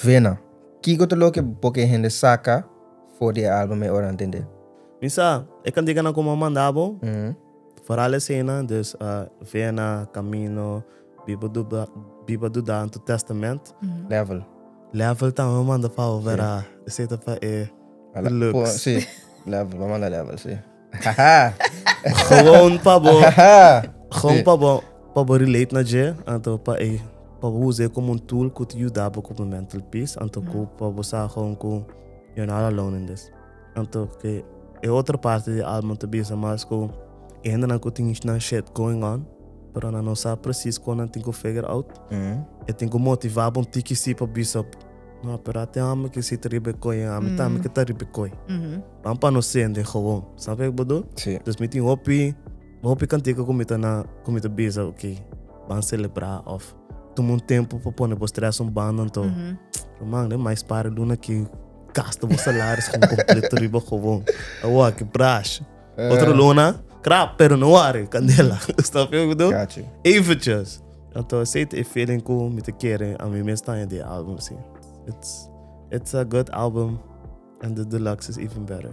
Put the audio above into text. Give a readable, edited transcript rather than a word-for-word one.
Vena. Kigo te lo que porque gente saca voor die album me oran tende. Misa, ik kan digan como mandabo. Mhm. Vooral a cena, dus Vena, Camino, Biba Duda, Anto Testament. Level. Level tá uma manda para vera, aceita para deluxe. Sim. Level, vamos lá level, sim. Haha. Gewoon pabo, Haha. gewoon pabo relate na je, anto pabo use como tool que te ajuda para o mental peace, anto que pabo sa gewoon que you're not alone in this. Anto que outra parte do álbum te bisa mais que ainda não que tinha na shit going on, pero não sabe preciso quando tem que figure out. Eu tenho que motivar bom tiki si para bisa. Não, pero até amo que se tribe coi, amo também que tribe coi. Vamos para não ser de gewoon, sabe o que eu Sim. Dus met die hopi cantiga comita bisa, ok. Vamos celebrar of. Toma tempo para pôr no stress banda então. Mano, é mais para luna que gasta os salários com completo riba gewoon. Awa que praxe. Outra luna, crap, pero não are, candela. Está vendo? Got you. Eventjes. Então, aceita e feeling com me te querem a mim mesmo em de álbum sim. It's a good album and the deluxe is even better.